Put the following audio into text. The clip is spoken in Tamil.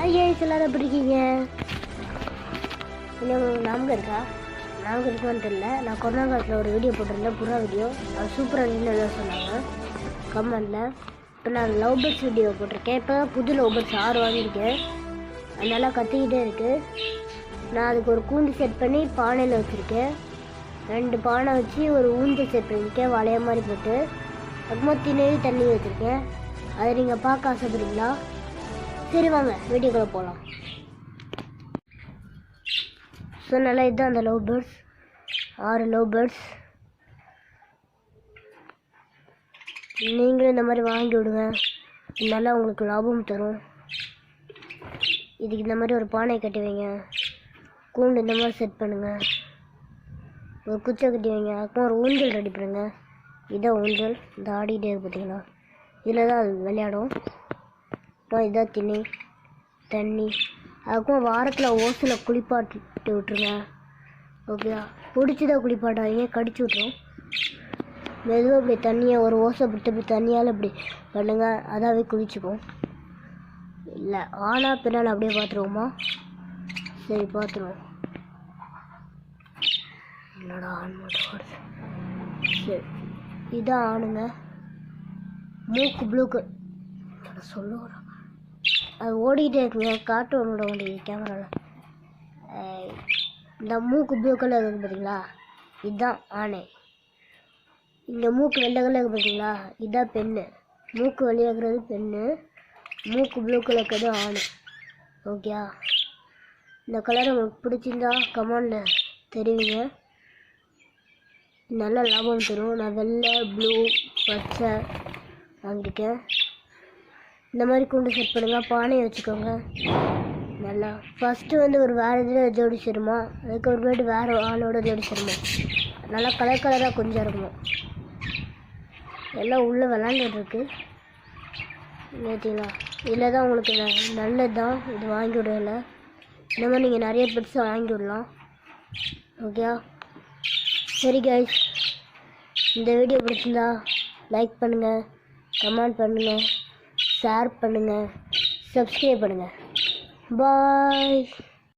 ஐயா எல்லாரும் எப்படி இருக்கீங்க? இல்லை உங்களுக்கு ஞாபகம் இருக்கா? ஞாபகம் இருக்கான்னு தெரியல. நான் கொரோனா காலத்தில் ஒரு வீடியோ போட்டிருந்தேன், புறா வீடியோ. அது சூப்பராக இருந்துன்னு சொன்னாங்க கமெண்டில். இப்போ நான் லவ் பேர்ட்ஸ் வீடியோ போட்டிருக்கேன். இப்போ தான் புது லவ் பேர்ட்ஸ் 6 வாங்கியிருக்கேன். அது நல்லா கத்திக்கிட்டே இருக்குது. நான் அதுக்கு ஒரு கூண்டு செட் பண்ணி பானையில் வச்சுருக்கேன். 2 பானை வச்சு ஒரு ஊஞ்சல் செட் பண்ணியிருக்கேன், வளைய மாதிரி போட்டு. அதுக்குமா திணறி தண்ணி வச்சுருக்கேன். அதை நீங்கள் பார்க்க ஆசைப்படுறீங்களா? சரி வாங்க வீடியோக்குள்ளே போகலாம். ஸோ நல்லா இதுதான் அந்த லவ் பேர்ட்ஸ், 6 லவ் பேர்ட்ஸ். நீங்களும் இந்த மாதிரி வாங்கி விடுங்க, நல்லா உங்களுக்கு லாபம் தரும். இதுக்கு இந்த மாதிரி ஒரு பானை கட்டி வைங்க, கூண்டு இந்த மாதிரி செட் பண்ணுங்கள், ஒரு குச்சை கட்டி வைங்க. அப்புறம் ஒரு ஊஞ்சல் ரெடி பண்ணுங்க. இதான் ஊஞ்சல், இந்த ஆடிக்கிட்டே இருக்கு பார்த்தீங்களா, இதில் தான் அது விளையாடும். அப்புறம் இதான் தண்ணி. அதுக்கும் வாரத்தில் ஓசில் குளிப்பாட்டு விட்டுருங்க. ஓகே, பிடிச்சிதான் குளிப்பாட்டாதீங்க, கடிச்சு விட்ரும். மெதுவாக இப்படி தண்ணியை ஒரு ஓசை பிடிச்சி இப்படி தண்ணியால் இப்படி பண்ணுங்க, அதாவே குளிச்சுக்கும். இல்லை ஆனா பின்னால் அப்படியே பார்த்துருவோமா? சரி பார்த்துருவோம். என்னடா ஆன் மட்டும் வருது. சரி இதான் ஆணுங்க. மூக்கு ப்ளூக்கு சொல்லுவோம், அது ஓடிக்கிட்டே இருக்குங்க, காட்டு ஒன்றோட வண்டி கேமராவில். இந்த மூக்கு ப்ளூ கலர் இருக்குது பார்த்தீங்களா, இதுதான் ஆணை. இங்கே மூக்கு வெள்ளை கலர் இருக்குது பார்த்தீங்களா, இதுதான் பெண்ணு. மூக்கு வெளியாகிறது பெண்ணு, மூக்கு ப்ளூ கலர் இருக்கிறது ஆணை. ஓகே, இந்த கலர் உங்களுக்கு பிடிச்சிருந்தா கமெண்டில் தெரிவிங்க, நல்ல லாபம் தரும். நான் வெள்ளை ப்ளூ பச்சை வாங்கியிருக்கேன். இந்த மாதிரி கூண்டு செட் பண்ணுங்கள், பானையை வச்சுக்கோங்க. நல்லா ஃபஸ்ட்டு ஒரு வேறு இதில் ஜோடி சேருமா, அதுக்கப்புறமேட்டு வேறு ஆளோட ஜோடி சேருமா, நல்லா கலராக கொஞ்சம் இருக்குமா. எல்லாம் உள்ளே விளாண்டுருக்கு நேற்றுங்களா. இதில் தான் உங்களுக்கு நல்லது தான் இது வாங்கி விடல. இந்த மாதிரி நீங்கள் நிறைய பெட்ஸை வாங்கி விடலாம். ஓகே சரி கைஸ், இந்த வீடியோ பிடிச்சிருந்தா லைக் பண்ணுங்கள், கமெண்ட் பண்ணுங்கள், ஷேர் பண்ணுங்கள், சப்ஸ்கிரைப் பண்ணுங்கள். பாய்.